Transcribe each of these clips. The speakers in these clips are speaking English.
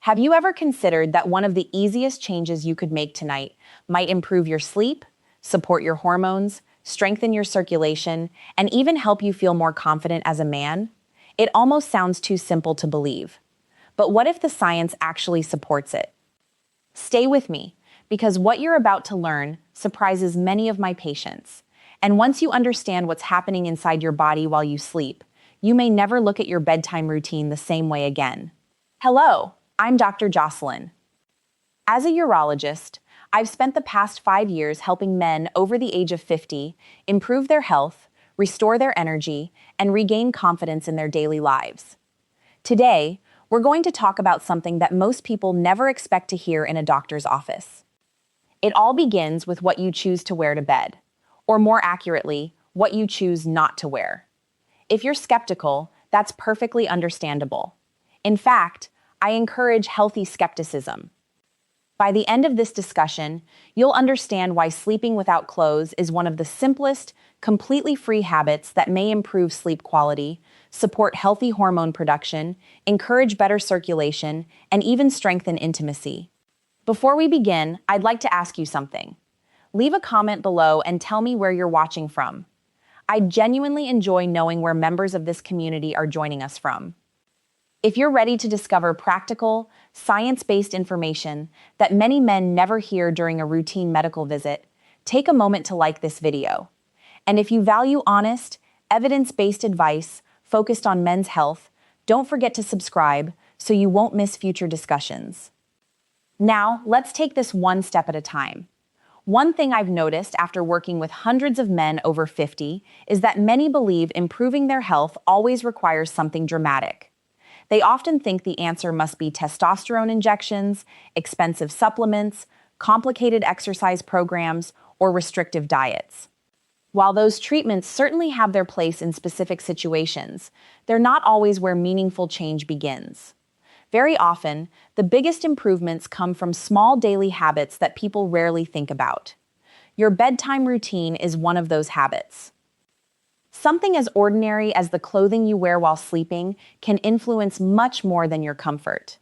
Have you ever considered that one of the easiest changes you could make tonight might improve your sleep, support your hormones, strengthen your circulation, and even help you feel more confident as a man? It almost sounds too simple to believe. But what if the science actually supports it? Stay with me, because what you're about to learn surprises many of my patients. And once you understand what's happening inside your body while you sleep, you may never look at your bedtime routine the same way again. Hello, I'm Dr. Jocelyn. As a urologist, I've spent the past 5 years helping men over the age of 50 improve their health, restore their energy, and regain confidence in their daily lives. Today, we're going to talk about something that most people never expect to hear in a doctor's office. It all begins with what you choose to wear to bed, or more accurately, what you choose not to wear. If you're skeptical, that's perfectly understandable. In fact, I encourage healthy skepticism. By the end of this discussion, you'll understand why sleeping without clothes is one of the simplest, completely free habits that may improve sleep quality, support healthy hormone production, encourage better circulation, and even strengthen intimacy. Before we begin, I'd like to ask you something. Leave a comment below and tell me where you're watching from. I genuinely enjoy knowing where members of this community are joining us from. If you're ready to discover practical, science-based information that many men never hear during a routine medical visit, take a moment to like this video. And if you value honest, evidence-based advice focused on men's health, don't forget to subscribe so you won't miss future discussions. Now, let's take this one step at a time. One thing I've noticed after working with hundreds of men over 50 is that many believe improving their health always requires something dramatic. They often think the answer must be testosterone injections, expensive supplements, complicated exercise programs, or restrictive diets. While those treatments certainly have their place in specific situations, they're not always where meaningful change begins. Very often, the biggest improvements come from small daily habits that people rarely think about. Your bedtime routine is one of those habits. Something as ordinary as the clothing you wear while sleeping can influence much more than your comfort.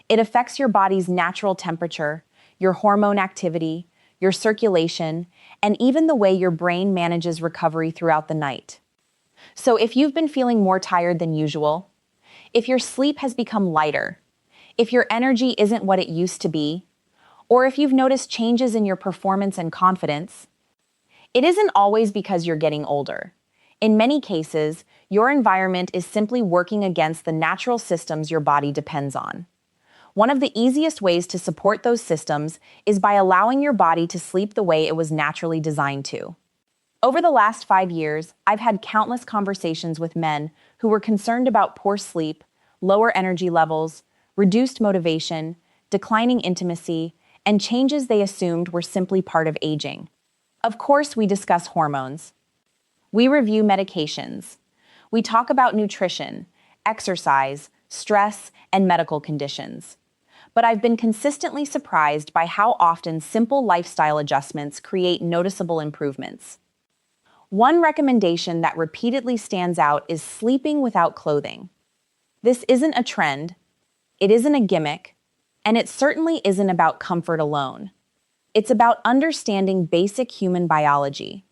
It affects your body's natural temperature, your hormone activity, your circulation, and even the way your brain manages recovery throughout the night. So if you've been feeling more tired than usual, if your sleep has become lighter, if your energy isn't what it used to be, or if you've noticed changes in your performance and confidence, it isn't always because you're getting older. In many cases, your environment is simply working against the natural systems your body depends on. One of the easiest ways to support those systems is by allowing your body to sleep the way it was naturally designed to. Over the last 5 years, I've had countless conversations with men who were concerned about poor sleep, lower energy levels, reduced motivation, declining intimacy, and changes they assumed were simply part of aging. Of course, we discuss hormones. We review medications. We talk about nutrition, exercise, stress, and medical conditions. But I've been consistently surprised by how often simple lifestyle adjustments create noticeable improvements. One recommendation that repeatedly stands out is sleeping without clothing. This isn't a trend, it isn't a gimmick, and it certainly isn't about comfort alone. It's about understanding basic human biology.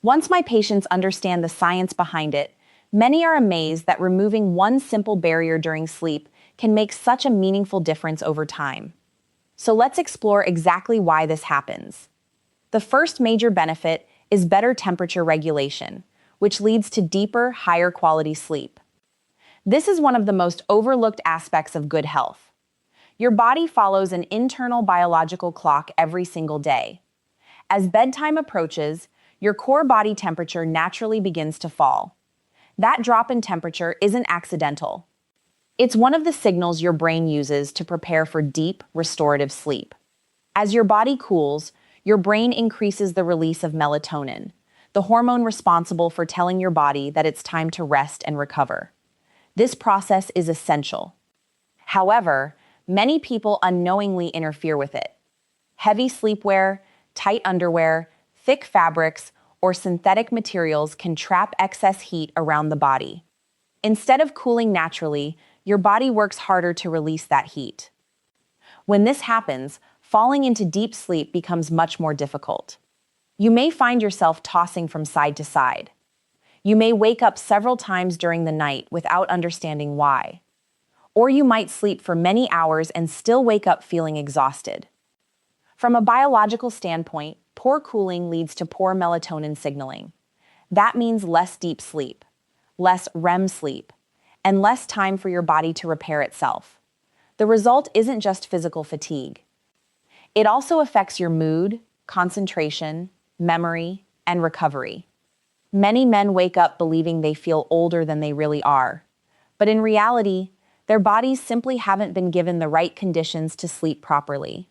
Once my patients understand the science behind it, many are amazed that removing one simple barrier during sleep can make such a meaningful difference over time. So let's explore exactly why this happens. The first major benefit is better temperature regulation, which leads to deeper, higher quality sleep. This is one of the most overlooked aspects of good health. Your body follows an internal biological clock every single day. As bedtime approaches, your core body temperature naturally begins to fall. That drop in temperature isn't accidental. It's one of the signals your brain uses to prepare for deep, restorative sleep. As your body cools, your brain increases the release of melatonin, the hormone responsible for telling your body that it's time to rest and recover. This process is essential. However, many people unknowingly interfere with it. Heavy sleepwear, tight underwear, thick fabrics, or synthetic materials can trap excess heat around the body. Instead of cooling naturally, your body works harder to release that heat. When this happens, falling into deep sleep becomes much more difficult. You may find yourself tossing from side to side. You may wake up several times during the night without understanding why. Or you might sleep for many hours and still wake up feeling exhausted. From a biological standpoint, poor cooling leads to poor melatonin signaling. That means less deep sleep, less REM sleep, and less time for your body to repair itself. The result isn't just physical fatigue. It also affects your mood, concentration, memory, and recovery. Many men wake up believing they feel older than they really are, but in reality, their bodies simply haven't been given the right conditions to sleep properly.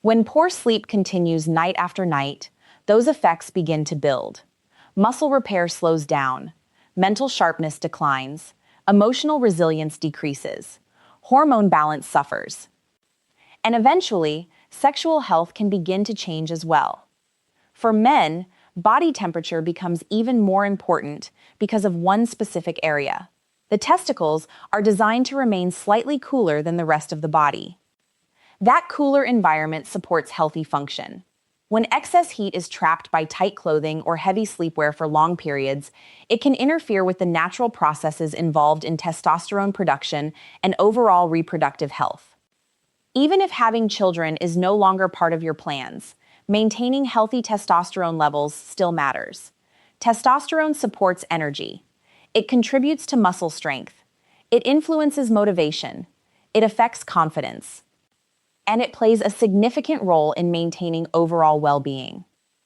When poor sleep continues night after night, those effects begin to build. Muscle repair slows down, mental sharpness declines, emotional resilience decreases, hormone balance suffers, and eventually, sexual health can begin to change as well. For men, body temperature becomes even more important because of one specific area. The testicles are designed to remain slightly cooler than the rest of the body. That cooler environment supports healthy function. When excess heat is trapped by tight clothing or heavy sleepwear for long periods, it can interfere with the natural processes involved in testosterone production and overall reproductive health. Even if having children is no longer part of your plans, maintaining healthy testosterone levels still matters. Testosterone supports energy. It contributes to muscle strength. It influences motivation. It affects confidence. And it plays a significant role in maintaining overall well-being.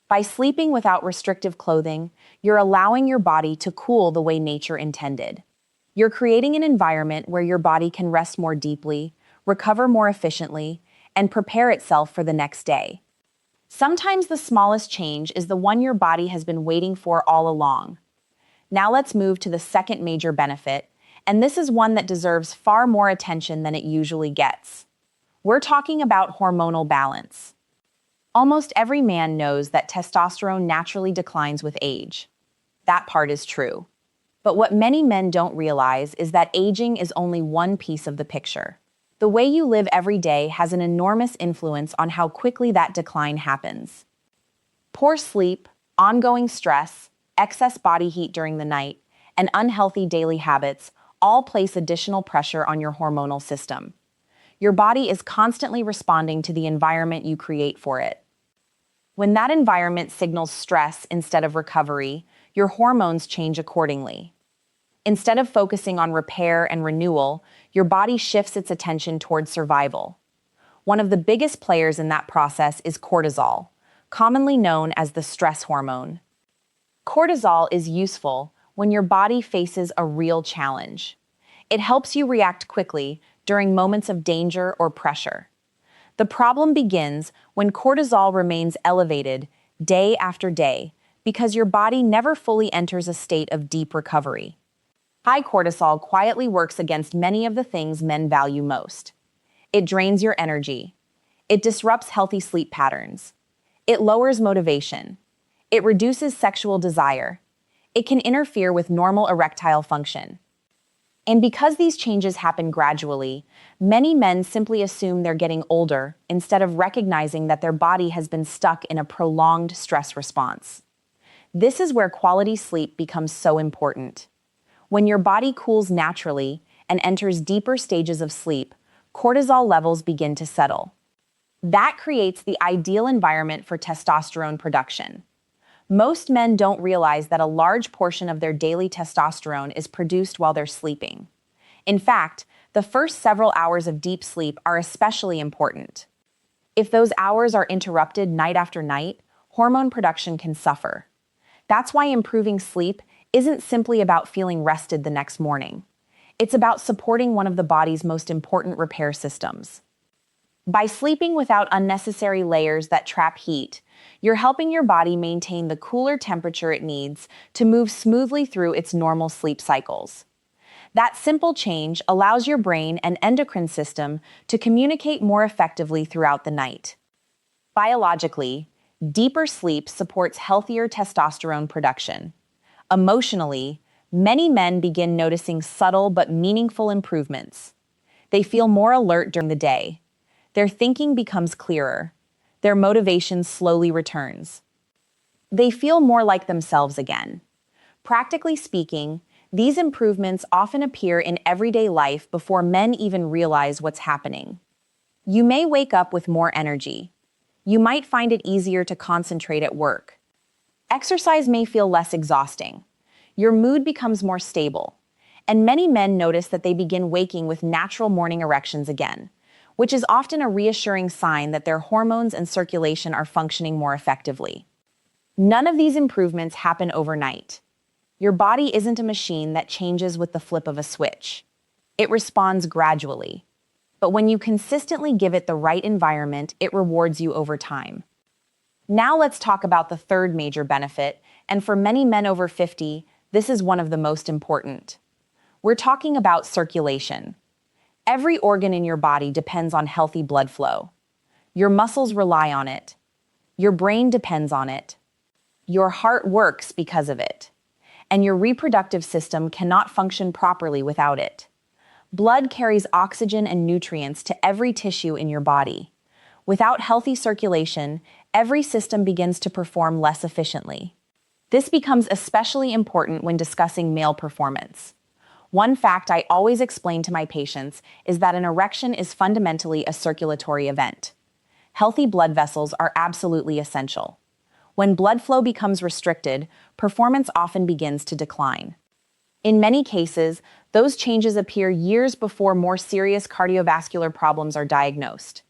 By sleeping without restrictive clothing, you're allowing your body to cool the way nature intended. You're creating an environment where your body can rest more deeply, recover more efficiently, and prepare itself for the next day. Sometimes the smallest change is the one your body has been waiting for all along. Now let's move to the second major benefit, and this is one that deserves far more attention than it usually gets. We're talking about hormonal balance. Almost every man knows that testosterone naturally declines with age. That part is true. But what many men don't realize is that aging is only one piece of the picture. The way you live every day has an enormous influence on how quickly that decline happens. Poor sleep, ongoing stress, excess body heat during the night, and unhealthy daily habits all place additional pressure on your hormonal system. Your body is constantly responding to the environment you create for it. When that environment signals stress instead of recovery, your hormones change accordingly. Instead of focusing on repair and renewal, your body shifts its attention towards survival. One of the biggest players in that process is cortisol, commonly known as the stress hormone. Cortisol is useful when your body faces a real challenge. It helps you react quickly during moments of danger or pressure. The problem begins when cortisol remains elevated day after day because your body never fully enters a state of deep recovery. High cortisol quietly works against many of the things men value most. It drains your energy. It disrupts healthy sleep patterns. It lowers motivation. It reduces sexual desire. It can interfere with normal erectile function. And because these changes happen gradually, many men simply assume they're getting older instead of recognizing that their body has been stuck in a prolonged stress response. This is where quality sleep becomes so important. When your body cools naturally and enters deeper stages of sleep, cortisol levels begin to settle. That creates the ideal environment for testosterone production. Most men don't realize that a large portion of their daily testosterone is produced while they're sleeping. In fact, the first several hours of deep sleep are especially important. If those hours are interrupted night after night, hormone production can suffer. That's why improving sleep isn't simply about feeling rested the next morning. It's about supporting one of the body's most important repair systems. By sleeping without unnecessary layers that trap heat, you're helping your body maintain the cooler temperature it needs to move smoothly through its normal sleep cycles. That simple change allows your brain and endocrine system to communicate more effectively throughout the night. Biologically, deeper sleep supports healthier testosterone production. Emotionally, Many men begin noticing subtle but meaningful improvements. They feel more alert during the day. Their thinking becomes clearer. Their motivation slowly returns. They feel more like themselves again. Practically speaking, these improvements often appear in everyday life before men even realize what's happening. You may wake up with more energy. You might find it easier to concentrate at work. Exercise may feel less exhausting. Your mood becomes more stable. And many men notice that they begin waking with natural morning erections again, which is often a reassuring sign that their hormones and circulation are functioning more effectively. None of these improvements happen overnight. Your body isn't a machine that changes with the flip of a switch. It responds gradually. But when you consistently give it the right environment, it rewards you over time. Now let's talk about the third major benefit, and for many men over 50, this is one of the most important. We're talking about circulation. Every organ in your body depends on healthy blood flow. Your muscles rely on it. Your brain depends on it. Your heart works because of it. And your reproductive system cannot function properly without it. Blood carries oxygen and nutrients to every tissue in your body. Without healthy circulation, every system begins to perform less efficiently. This becomes especially important when discussing male performance. One fact I always explain to my patients is that an erection is fundamentally a circulatory event. Healthy blood vessels are absolutely essential. When blood flow becomes restricted, performance often begins to decline. In many cases, those changes appear years before more serious cardiovascular problems are diagnosed.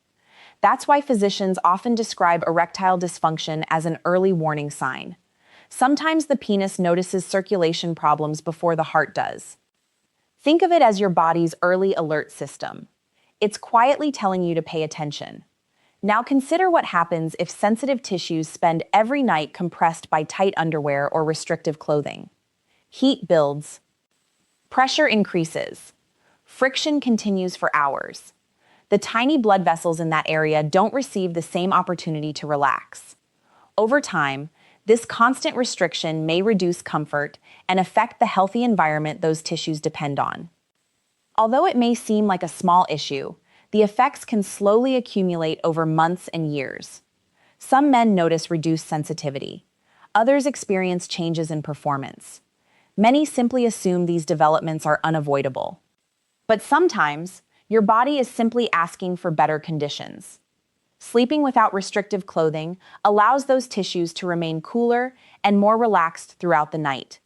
That's why physicians often describe erectile dysfunction as an early warning sign. Sometimes the penis notices circulation problems before the heart does. Think of it as your body's early alert system. It's quietly telling you to pay attention. Now consider what happens if sensitive tissues spend every night compressed by tight underwear or restrictive clothing. Heat builds. Pressure increases. Friction continues for hours. The tiny blood vessels in that area don't receive the same opportunity to relax. Over time, this constant restriction may reduce comfort and affect the healthy environment those tissues depend on. Although it may seem like a small issue, the effects can slowly accumulate over months and years. Some men notice reduced sensitivity. Others experience changes in performance. Many simply assume these developments are unavoidable. But sometimes, your body is simply asking for better conditions. Sleeping without restrictive clothing allows those tissues to remain cooler and more relaxed throughout the night.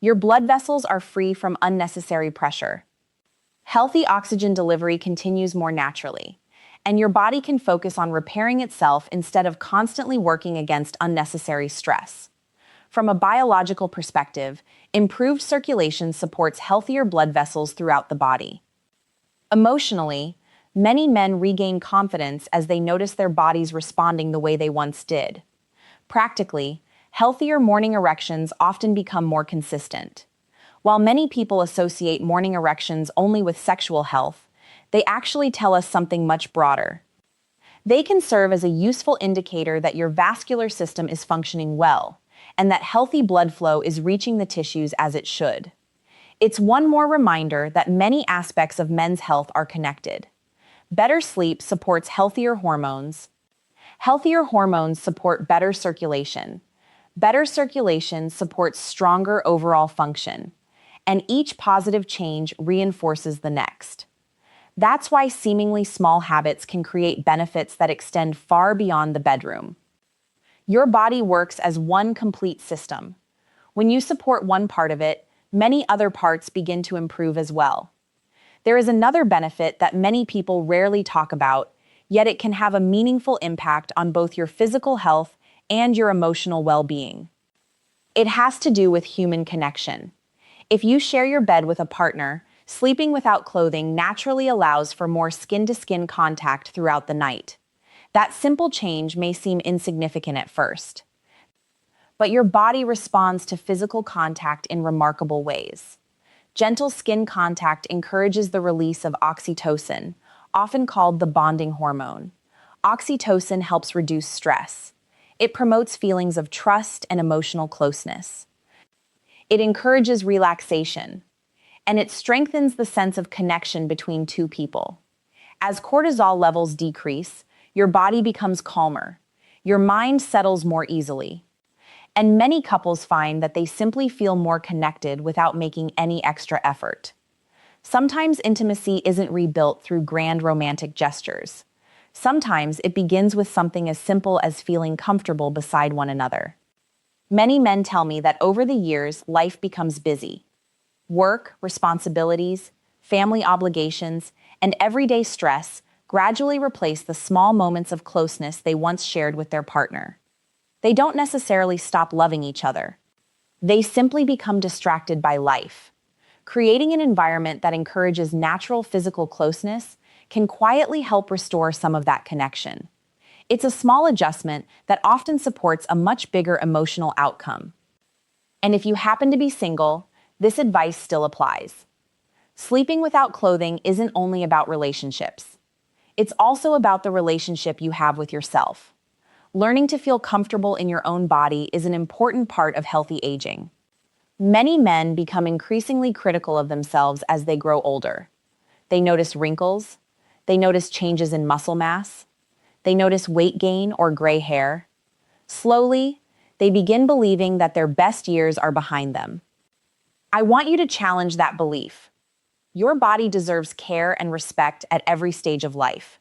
Your blood vessels are free from unnecessary pressure. Healthy oxygen delivery continues more naturally, and your body can focus on repairing itself instead of constantly working against unnecessary stress. From a biological perspective, improved circulation supports healthier blood vessels throughout the body. Emotionally, many men regain confidence as they notice their bodies responding the way they once did. Practically, healthier morning erections often become more consistent. While many people associate morning erections only with sexual health, they actually tell us something much broader. They can serve as a useful indicator that your vascular system is functioning well, and that healthy blood flow is reaching the tissues as it should. It's one more reminder that many aspects of men's health are connected. Better sleep supports healthier hormones. Healthier hormones support better circulation. Better circulation supports stronger overall function. And each positive change reinforces the next. That's why seemingly small habits can create benefits that extend far beyond the bedroom. Your body works as one complete system. When you support one part of it, many other parts begin to improve as well. There is another benefit that many people rarely talk about, yet it can have a meaningful impact on both your physical health and your emotional well-being. It has to do with human connection. If you share your bed with a partner, sleeping without clothing naturally allows for more skin-to-skin contact throughout the night. That simple change may seem insignificant at first, but your body responds to physical contact in remarkable ways. Gentle skin contact encourages the release of oxytocin, often called the bonding hormone. Oxytocin helps reduce stress. It promotes feelings of trust and emotional closeness. It encourages relaxation, and it strengthens the sense of connection between two people. As cortisol levels decrease, your body becomes calmer, your mind settles more easily, and many couples find that they simply feel more connected without making any extra effort. Sometimes intimacy isn't rebuilt through grand romantic gestures. Sometimes it begins with something as simple as feeling comfortable beside one another. Many men tell me that over the years, life becomes busy. Work, responsibilities, family obligations, and everyday stress gradually replace the small moments of closeness they once shared with their partner. They don't necessarily stop loving each other. They simply become distracted by life. Creating an environment that encourages natural physical closeness can quietly help restore some of that connection. It's a small adjustment that often supports a much bigger emotional outcome. And if you happen to be single, this advice still applies. Sleeping without clothing isn't only about relationships. It's also about the relationship you have with yourself. Learning to feel comfortable in your own body is an important part of healthy aging. Many men become increasingly critical of themselves as they grow older. They notice wrinkles, they notice changes in muscle mass, they notice weight gain or gray hair. Slowly, they begin believing that their best years are behind them. I want you to challenge that belief. Your body deserves care and respect at every stage of life.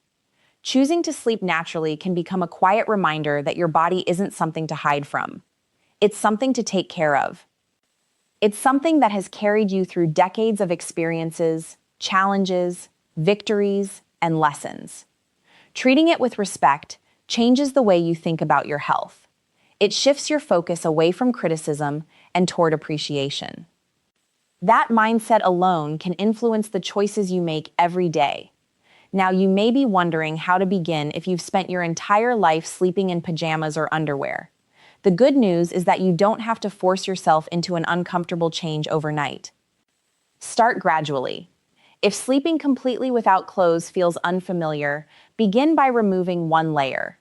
Choosing to sleep naturally can become a quiet reminder that your body isn't something to hide from. It's something to take care of. It's something that has carried you through decades of experiences, challenges, victories, and lessons. Treating it with respect changes the way you think about your health. It shifts your focus away from criticism and toward appreciation. That mindset alone can influence the choices you make every day. Now, you may be wondering how to begin if you've spent your entire life sleeping in pajamas or underwear. The good news is that you don't have to force yourself into an uncomfortable change overnight. Start gradually. If sleeping completely without clothes feels unfamiliar, begin by removing one layer.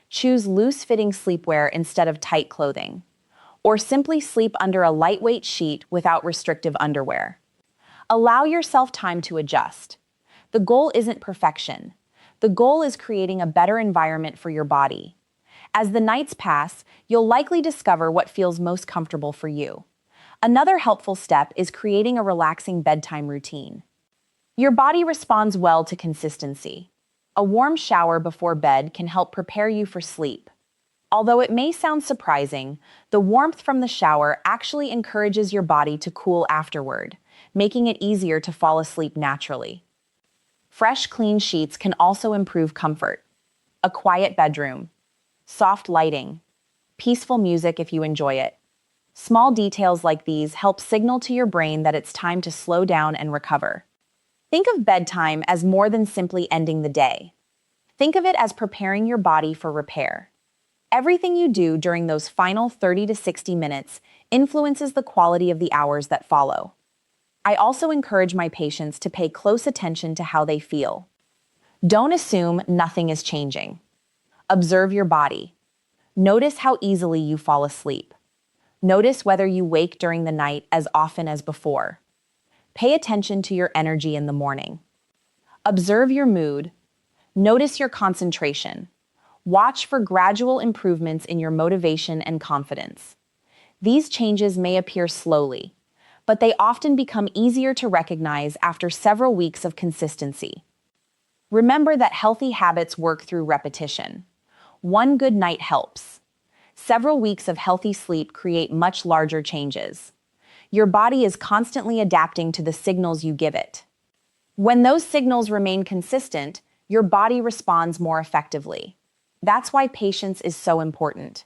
Choose loose-fitting sleepwear instead of tight clothing. Or simply sleep under a lightweight sheet without restrictive underwear. Allow yourself time to adjust. The goal isn't perfection. The goal is creating a better environment for your body. As the nights pass, you'll likely discover what feels most comfortable for you. Another helpful step is creating a relaxing bedtime routine. Your body responds well to consistency. A warm shower before bed can help prepare you for sleep. Although it may sound surprising, the warmth from the shower actually encourages your body to cool afterward, making it easier to fall asleep naturally. Fresh, clean sheets can also improve comfort. A quiet bedroom, soft lighting, peaceful music if you enjoy it. Small details like these help signal to your brain that it's time to slow down and recover. Think of bedtime as more than simply ending the day. Think of it as preparing your body for repair. Everything you do during those final 30 to 60 minutes influences the quality of the hours that follow. I also encourage my patients to pay close attention to how they feel. Don't assume nothing is changing. Observe your body. Notice how easily you fall asleep. Notice whether you wake during the night as often as before. Pay attention to your energy in the morning. Observe your mood. Notice your concentration. Watch for gradual improvements in your motivation and confidence. These changes may appear slowly, but they often become easier to recognize after several weeks of consistency. Remember that healthy habits work through repetition. One good night helps. Several weeks of healthy sleep create much larger changes. Your body is constantly adapting to the signals you give it. When those signals remain consistent, your body responds more effectively. That's why patience is so important.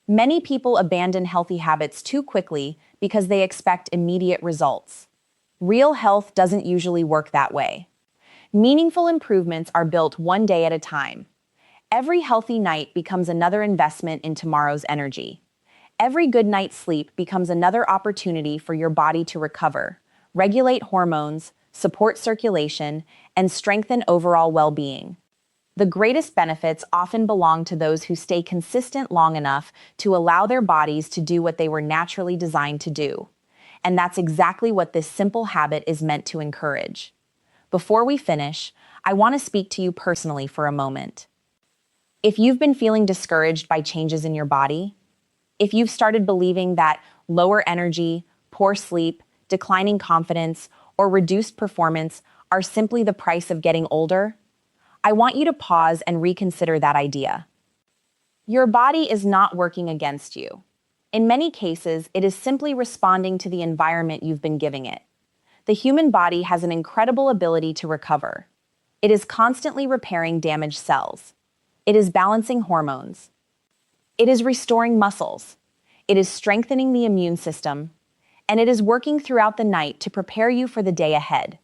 Many people abandon healthy habits too quickly because they expect immediate results. Real health doesn't usually work that way. Meaningful improvements are built one day at a time. Every healthy night becomes another investment in tomorrow's energy. Every good night's sleep becomes another opportunity for your body to recover, regulate hormones, support circulation, and strengthen overall well-being. The greatest benefits often belong to those who stay consistent long enough to allow their bodies to do what they were naturally designed to do. and that's exactly what this simple habit is meant to encourage. Before we finish, I want to speak to you personally for a moment. If you've been feeling discouraged by changes in your body, if you've started believing that lower energy, poor sleep, declining confidence, or reduced performance are simply the price of getting older, I want you to pause and reconsider that idea. Your body is not working against you. In many cases, it is simply responding to the environment you've been giving it. The human body has an incredible ability to recover. It is constantly repairing damaged cells. It is balancing hormones. It is restoring muscles. It is strengthening the immune system. And it is working throughout the night to prepare you for the day ahead.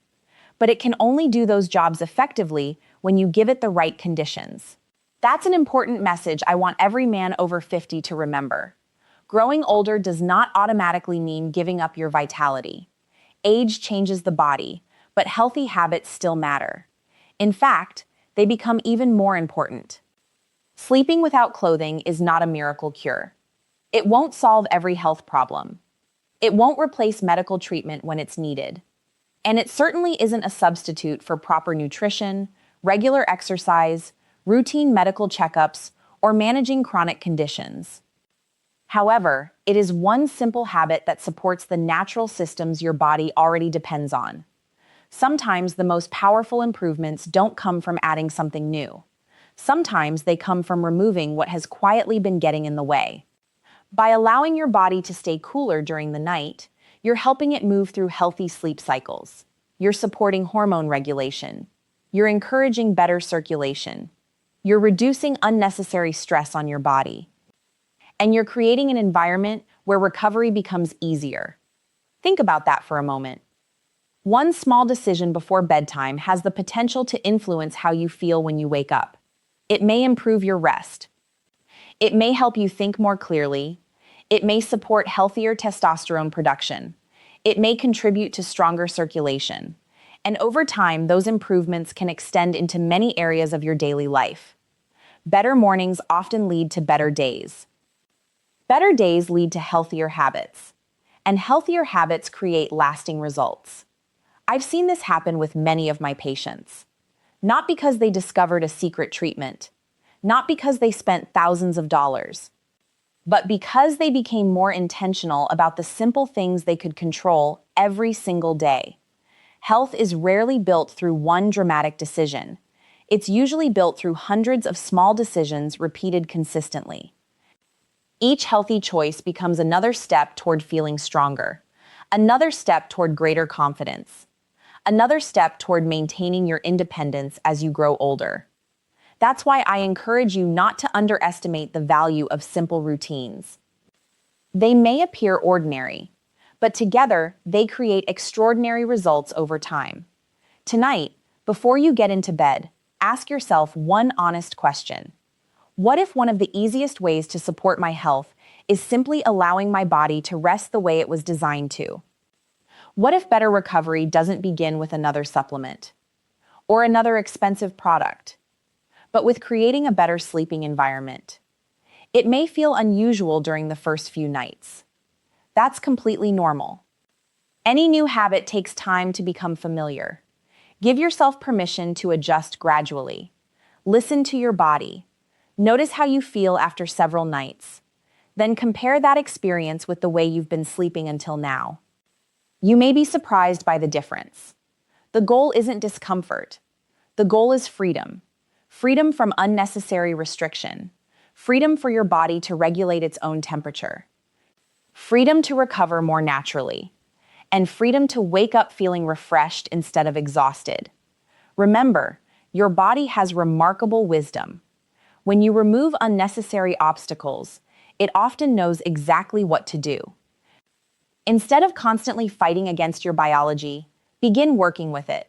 But it can only do those jobs effectively when you give it the right conditions. That's an important message I want every man over 50 to remember. Growing older does not automatically mean giving up your vitality. Age changes the body, but healthy habits still matter. In fact, they become even more important. Sleeping without clothing is not a miracle cure. It won't solve every health problem. It won't replace medical treatment when it's needed. And it certainly isn't a substitute for proper nutrition, regular exercise, routine medical checkups, or managing chronic conditions. However, it is one simple habit that supports the natural systems your body already depends on. Sometimes the most powerful improvements don't come from adding something new. Sometimes they come from removing what has quietly been getting in the way. By allowing your body to stay cooler during the night, you're helping it move through healthy sleep cycles. You're supporting hormone regulation. You're encouraging better circulation. You're reducing unnecessary stress on your body. And you're creating an environment where recovery becomes easier. Think about that for a moment. One small decision before bedtime has the potential to influence how you feel when you wake up. It may improve your rest. It may help you think more clearly. It may support healthier testosterone production. It may contribute to stronger circulation. And over time, those improvements can extend into many areas of your daily life. Better mornings often lead to better days. Better days lead to healthier habits. And healthier habits create lasting results. I've seen this happen with many of my patients. Not because they discovered a secret treatment, not because they spent thousands of dollars, but because they became more intentional about the simple things they could control every single day. Health is rarely built through one dramatic decision. It's usually built through hundreds of small decisions repeated consistently. Each healthy choice becomes another step toward feeling stronger, another step toward greater confidence, another step toward maintaining your independence as you grow older. That's why I encourage you not to underestimate the value of simple routines. They may appear ordinary, but together they create extraordinary results over time. Tonight, before you get into bed, ask yourself one honest question. What if one of the easiest ways to support my health is simply allowing my body to rest the way it was designed to? What if better recovery doesn't begin with another supplement or another expensive product, but with creating a better sleeping environment? It may feel unusual during the first few nights. That's completely normal. Any new habit takes time to become familiar. Give yourself permission to adjust gradually. Listen to your body. Notice how you feel after several nights. Then compare that experience with the way you've been sleeping until now. You may be surprised by the difference. The goal isn't discomfort. The goal is freedom. Freedom from unnecessary restriction. Freedom for your body to regulate its own temperature. Freedom to recover more naturally. And freedom to wake up feeling refreshed instead of exhausted. Remember, your body has remarkable wisdom. When you remove unnecessary obstacles, it often knows exactly what to do. Instead of constantly fighting against your biology, begin working with it.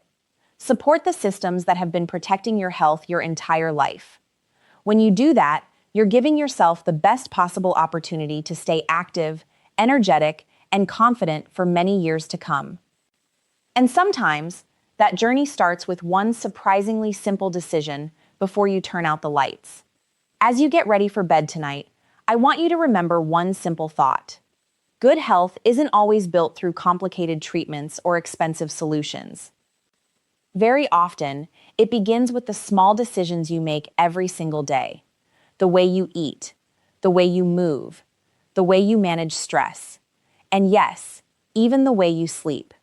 Support the systems that have been protecting your health your entire life. When you do that, you're giving yourself the best possible opportunity to stay active, energetic, and confident for many years to come. And sometimes, that journey starts with one surprisingly simple decision before you turn out the lights. As you get ready for bed tonight, I want you to remember one simple thought. Good health isn't always built through complicated treatments or expensive solutions. Very often, it begins with the small decisions you make every single day. The way you eat, the way you move, the way you manage stress, and yes, even the way you sleep.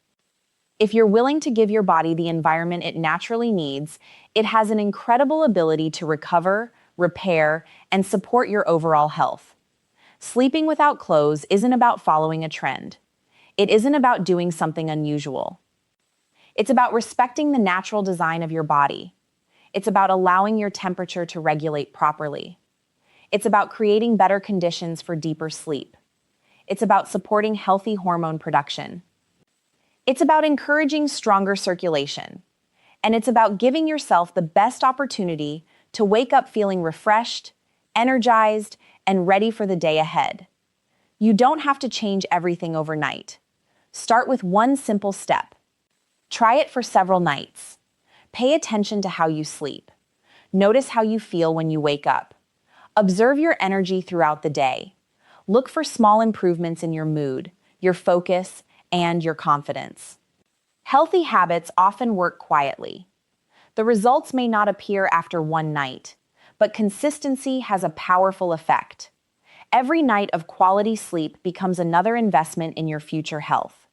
If you're willing to give your body the environment it naturally needs, it has an incredible ability to recover, repair, and support your overall health. Sleeping without clothes isn't about following a trend. It isn't about doing something unusual. It's about respecting the natural design of your body. It's about allowing your temperature to regulate properly. It's about creating better conditions for deeper sleep. It's about supporting healthy hormone production. It's about encouraging stronger circulation. And it's about giving yourself the best opportunity to wake up feeling refreshed, energized, and ready for the day ahead. You don't have to change everything overnight. Start with one simple step. Try it for several nights. Pay attention to how you sleep. Notice how you feel when you wake up. Observe your energy throughout the day. Look for small improvements in your mood, your focus, and your confidence. Healthy habits often work quietly. The results may not appear after one night, but consistency has a powerful effect. Every night of quality sleep becomes another investment in your future health.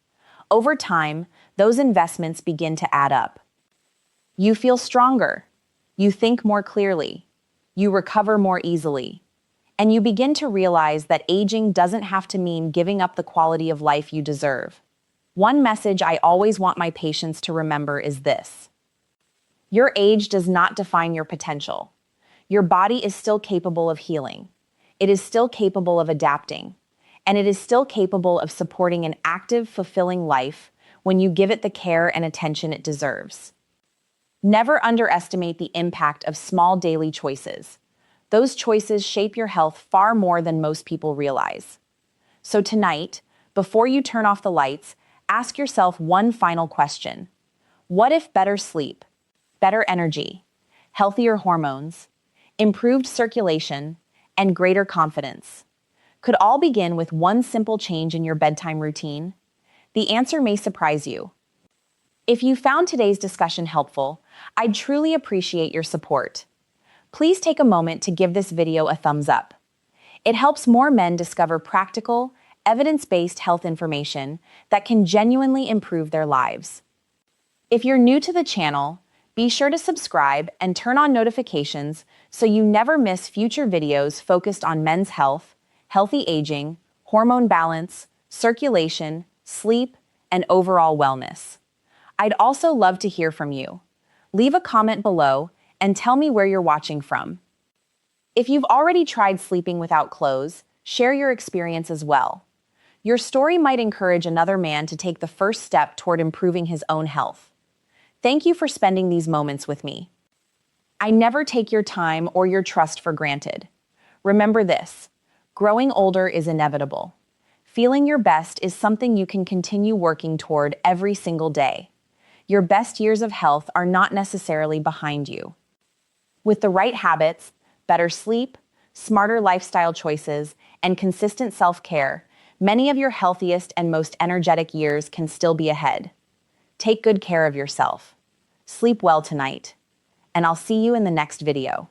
Over time, those investments begin to add up. You feel stronger. You think more clearly. You recover more easily. And you begin to realize that aging doesn't have to mean giving up the quality of life you deserve. One message I always want my patients to remember is this: your age does not define your potential. Your body is still capable of healing. It is still capable of adapting. And it is still capable of supporting an active, fulfilling life when you give it the care and attention it deserves. Never underestimate the impact of small daily choices. Those choices shape your health far more than most people realize. So tonight, before you turn off the lights, ask yourself one final question. What if better sleep, better energy, healthier hormones, improved circulation, and greater confidence could all begin with one simple change in your bedtime routine? The answer may surprise you. If you found today's discussion helpful, I'd truly appreciate your support. Please take a moment to give this video a thumbs up. It helps more men discover practical, evidence-based health information that can genuinely improve their lives. If you're new to the channel, be sure to subscribe and turn on notifications so you never miss future videos focused on men's health, healthy aging, hormone balance, circulation, sleep, and overall wellness. I'd also love to hear from you. Leave a comment below and tell me where you're watching from. If you've already tried sleeping without clothes, share your experience as well. Your story might encourage another man to take the first step toward improving his own health. Thank you for spending these moments with me. I never take your time or your trust for granted. Remember this: growing older is inevitable. Feeling your best is something you can continue working toward every single day. Your best years of health are not necessarily behind you. With the right habits, better sleep, smarter lifestyle choices, and consistent self-care, many of your healthiest and most energetic years can still be ahead. Take good care of yourself. Sleep well tonight, and I'll see you in the next video.